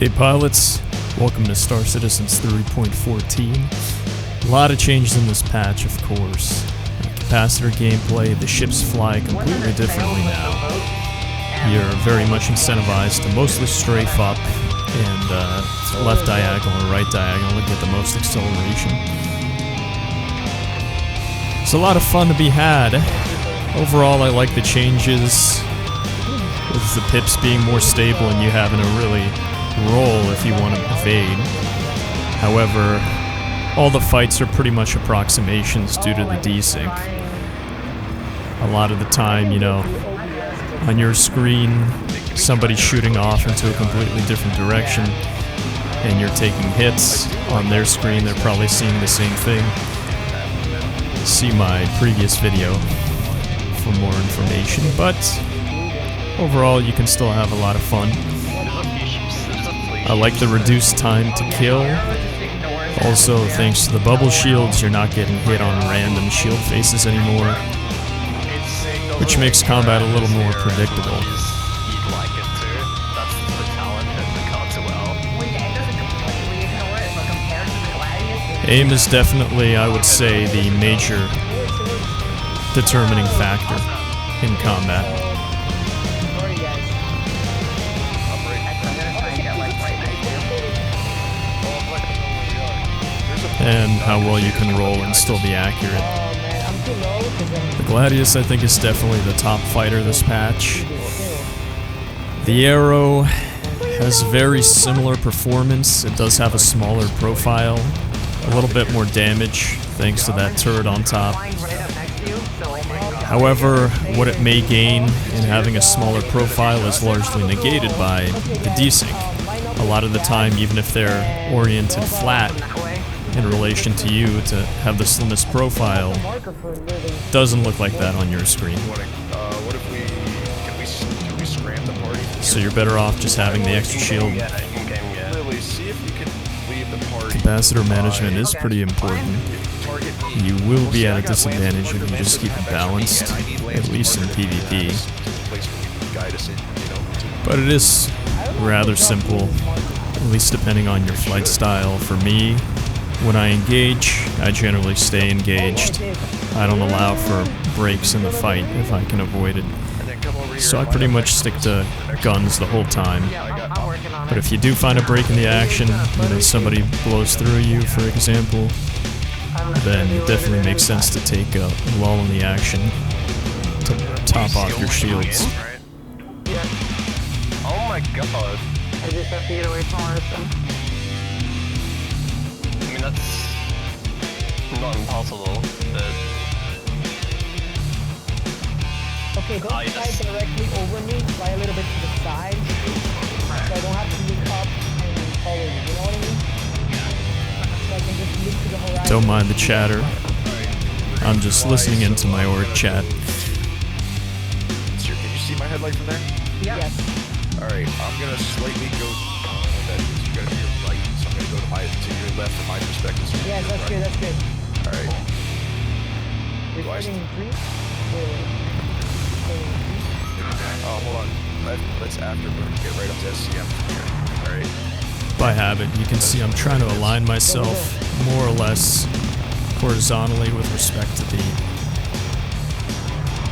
Hey pilots, welcome to Star Citizens 3.14. A lot of changes in this patch, of course. Capacitor gameplay, the ships fly completely differently now. You're very much incentivized to mostly strafe up and left diagonal or right diagonal to get the most acceleration. It's a lot of fun to be had. Overall, I like the changes, with the pips being more stable and you having to really roll if you want to evade. However, all the fights are pretty much approximations due to the desync. A lot of the time, you know, on your screen, somebody's shooting off into a completely different direction and you're taking hits. On their screen, they're probably seeing the same thing. See my previous video for more information, but overall you can still have a lot of fun. I like the reduced time to kill. Also, thanks to the bubble shields, you're not getting hit on random shield faces anymore, which makes combat a little more predictable. Aim is definitely, I would say, the major determining factor in combat. And how well you can roll and still be accurate. The Gladius, I think, is definitely the top fighter this patch. The Arrow has very similar performance. It does have a smaller profile, a little bit more damage thanks to that turret on top. However, what it may gain in having a smaller profile is largely negated by the desync. A lot of the time, even if they're oriented flat in relation to you, to have the slimmest profile doesn't look like that on your screen. So you're better off just having the extra shield. Capacitor management is pretty important. You will be at a disadvantage if you just keep it balanced, at least in PvP. But it is rather simple, at least depending on your flight style. For me, when I engage, I generally stay engaged. I don't allow for breaks in the fight if I can avoid it. So I pretty much stick to guns the whole time. But if you do find a break in the action, you know, somebody blows through you, for example, then it definitely makes sense to take a lull in the action to top off your shields. Oh my god. I just have to get away from Arson. I mean, that's not impossible, but... Okay, don't fly directly over me, fly a little bit to the side, so I don't have to look up and follow you, you know what I mean? So I can just look to the horizon. Don't mind the chatter. I'm just listening into my org chat. Can you see my headlight from there? Yes. Alright, I'm gonna slightly go that is you're gonna be your right, so I'm gonna go to your left from my perspective. So yes, that's right. good, that's good. Alright. Recording in 3? Oh, hold on. Let's afterburn. Get right up to SCM from here. Alright. By habit, you can see I'm trying to align myself more or less horizontally with respect to the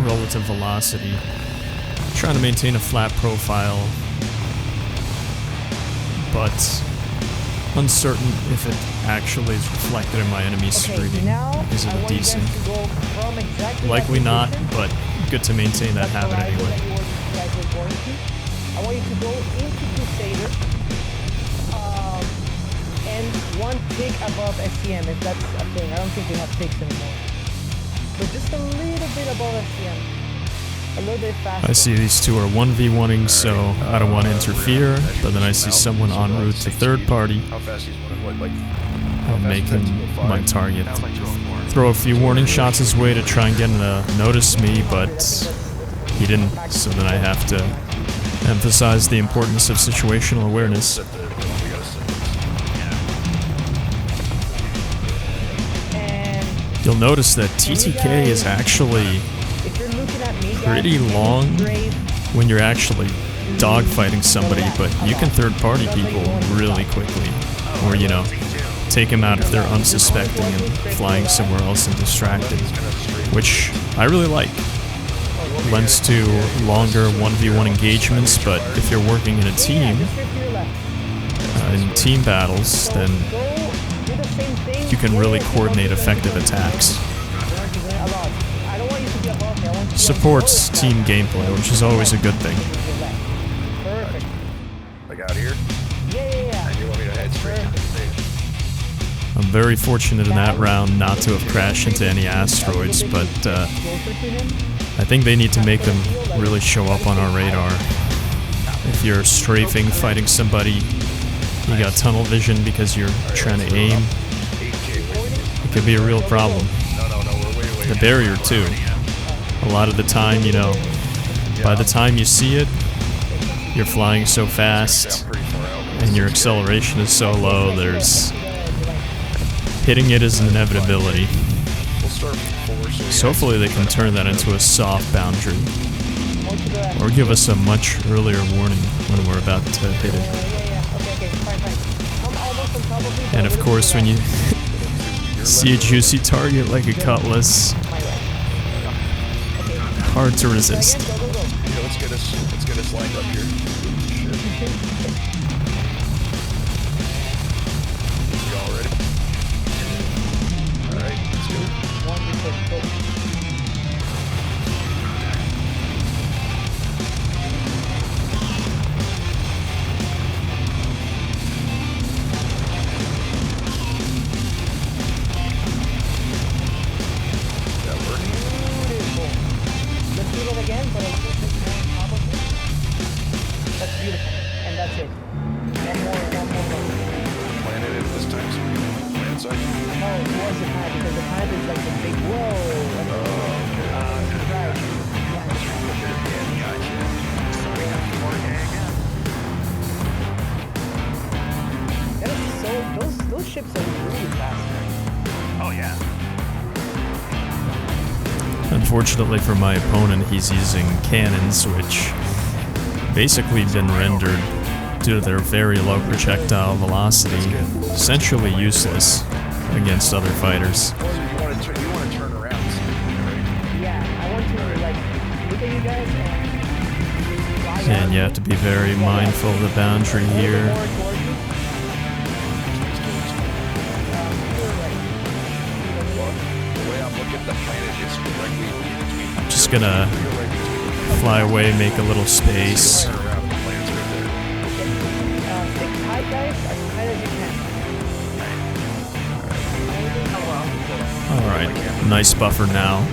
relative velocity. I'm trying to maintain a flat profile, but uncertain if it actually is reflected in my enemy's screen because of the desync. Likely not, but good to maintain that habit anyway. I want you to go into Crusader and one tick above SCM, if that's a thing. I don't think we have ticks anymore. But just a little bit above SCM. A little bit faster. I see these two are 1v1ing, so I don't want to interfere, but then I see someone en route to third party. I'll make him my target. Throw a few warning shots his way to try and get him to notice me, but he didn't, so then I have to emphasize the importance of situational awareness. You'll notice that TTK is actually pretty long when you're actually dogfighting somebody, but you can third-party people really quickly. Or, you know, take them out if they're unsuspecting and flying somewhere else and distracted. Which I really like. Lends to longer 1v1 engagements, but if you're working in a team, in team battles, then you can really coordinate effective attacks. Supports team gameplay, which is always a good thing. Like out here? And you want me to head straight into the stage? I'm very fortunate in that round not to have crashed into any asteroids, but I think they need to make them really show up on our radar. If you're strafing, fighting somebody, you got tunnel vision because you're trying to aim, it could be a real problem. The barrier too. A lot of the time, you know, by the time you see it, you're flying so fast and your acceleration is so low, hitting it is an inevitability. So hopefully they can turn that into a soft boundary, or give us a much earlier warning when we're about to hit it. And of course, when you see a juicy target like a cutlass, hard to resist. Let's get us lined up here. You all ready? Alright, let's go. That's beautiful, and that's it. One more. Planted it this time, so we can land side. No, it was the pad, because the pad is like the big whoa. That is so, those ships are really fast. Oh yeah. Unfortunately for my opponent, he's using cannons, which basically been rendered, due to their very low projectile velocity, essentially useless against other fighters. You want to turn around. Yeah, I want to like look at you guys And you have to be very mindful of the boundary here. I'm just gonna fly away, make a little space. Alright, nice buffer now.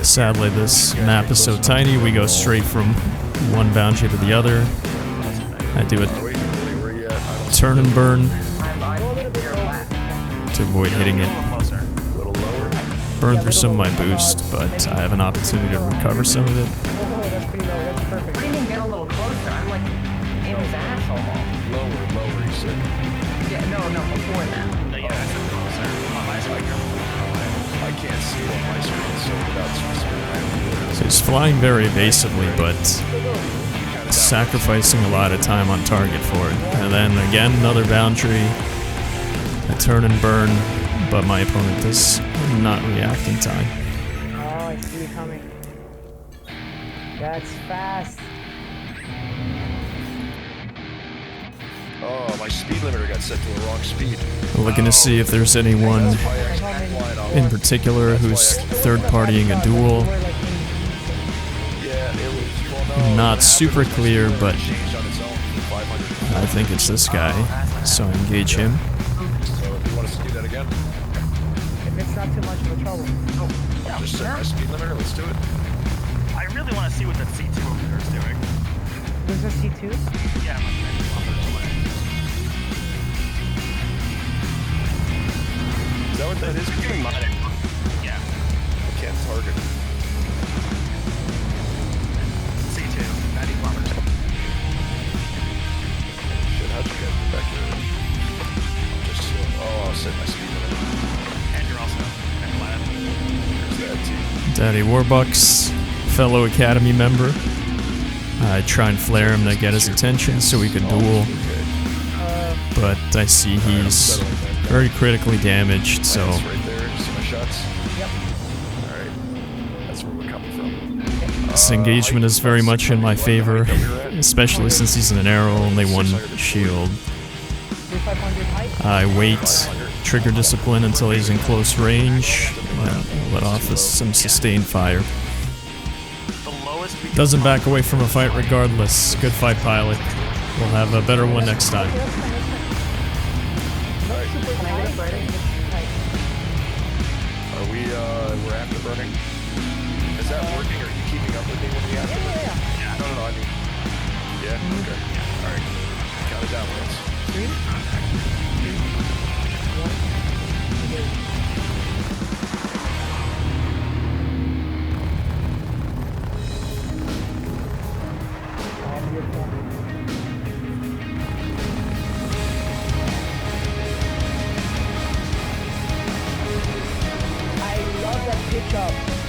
Sadly, this map is so tiny, we go straight from one boundary to the other. I do a turn and burn to avoid hitting it. Burn through some of my boost, but I have an opportunity to recover some of it. Oh, that's pretty low, that's perfect. I didn't get a little closer. I'm like in his ass almost. Lower, you said. Yeah, no, before that. Yeah, that's closer. On my spectrum. I can't see it on my screen, so without screen. So he's flying very evasively, but sacrificing a lot of time on target for it. And then again, another boundary. A turn and burn, but my opponent does not react in time. Oh, I see you coming. That's fast. Oh, my speed limiter got set to the wrong speed. Looking to see if there's anyone in particular who's third-partying a duel. Not super clear, but I think it's this guy, so I engage him. So if you want us to do that again, If it's not too much of a trouble. just set my speed limiter, let's do it. I really want to see what that C2 over there is doing. There's a C2? Yeah, I'm like 90 kilometers away. Is that what that is? You're doing mine. Yeah. I can't target. C2, 90 kilometers. Shit, how'd you get back there? Just, oh, set Daddy Warbucks, fellow Academy member. I try and flare him to get his attention so we can duel. But I see he's very critically damaged, so... Right there, see my shots? Yep. Alright, that's where we're coming from. This engagement is very much in my favor, especially since he's in an arrow, only one shield. I wait, trigger discipline until he's in close range, and let off some sustained fire. Doesn't back away from a fight regardless. Good fight, Pilot. We'll have a better one next time. We're afterburning. Is that working? Are you keeping up with me when we afterburn? Yeah. No, I mean... Yeah? Okay. Alright. Count it down, Lance. 3, 2, 1,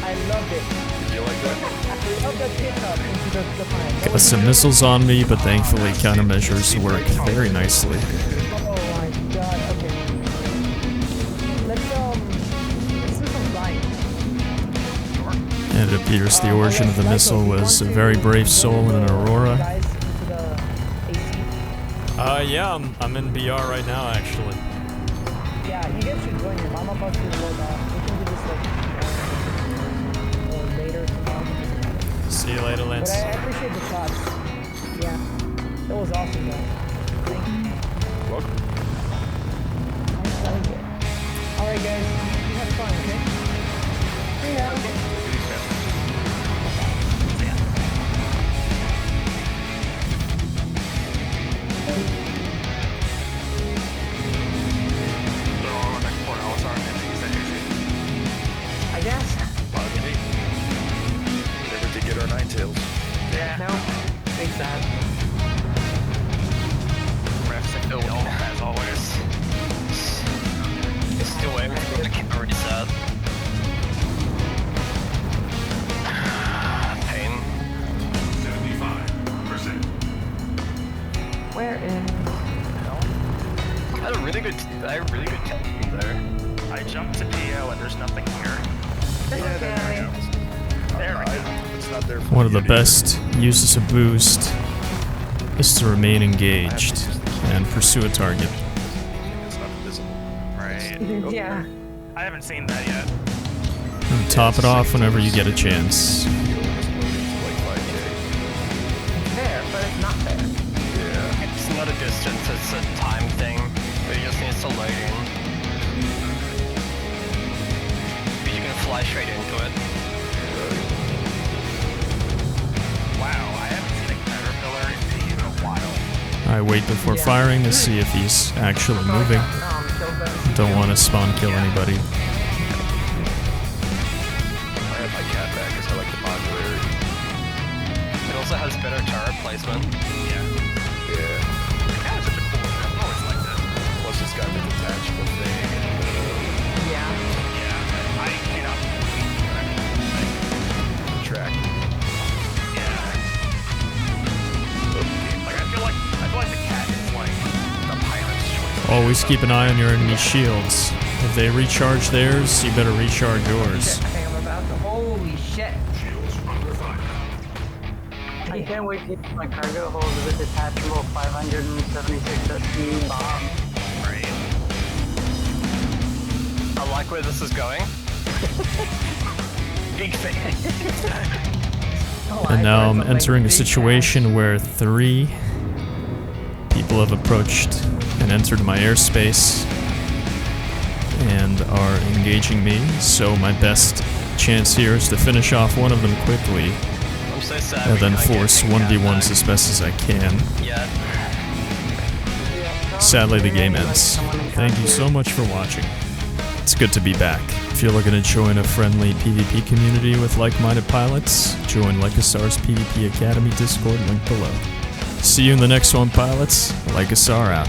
I loved it. Did you like that? I love that pickup into the final. Got some missiles on me, but thankfully countermeasures work very nicely. Oh my god, okay. Let's do some flying. And it appears the origin of the missile was a very brave soul in an Aurora. Guys into the AC. Yeah, I'm in BR right now, actually. Yeah, you guys should join him. I'm about to load off. We can do this or later tomorrow. See you later, Lance. But I appreciate the shots. Yeah. That was awesome, guys. Thank you. Welcome. Alright, guys. You have fun, okay? Yeah. I guess. Never did get our 9 tails. Yeah. No. Big sad. Refs and Bill, as always. It's still waiting for the camera reset. Pain. 75%. Where is... I had a really good tension there. I jumped to PO and there's nothing here. Yeah, There we go. It's not there for One of the you. best uses of boost is to remain engaged and pursue a target. It's not visible. Right. Yeah. I haven't seen that yet. And top it off whenever you get a chance. Like 5K. There, but it's not there. Yeah. It's not a distance, it's a time thing. It just needs to load in. But you can fly straight into it. Wow, I haven't seen a caterpillar in even a while. I wait before firing to see if he's actually moving. Don't want to spawn kill anybody. I have my cat back because I like the modularity. It also has better turret placement. Yeah. Yeah. That was such a cool one. I've always liked it. Plus it's got the detachable thing. Yeah. Yeah. I cannot The track. Yeah. Like, I feel like the cat is like the pilot's choice. Always keep an eye on your enemy's shields. If they recharge theirs, you better recharge yours. I think I'm about to... Holy shit. Shields under fire. I can't wait to use my cargo hold of a detachable 576 SP bomb. Right. I like where this is going. Big fan. Oh, And I now tried I'm something entering a big situation where 3 people have approached and entered my airspace and are engaging me, so my best chance here is to finish off one of them quickly I'm so sad. and we then can't get force the cat 1v1s back as best as I can. yet. Sadly, the game ends. Thank you so much for watching. It's good to be back. If you're looking to join a friendly PvP community with like-minded pilots, join Lykosar's PvP Academy Discord link below. See you in the next one, pilots. Lykosar out.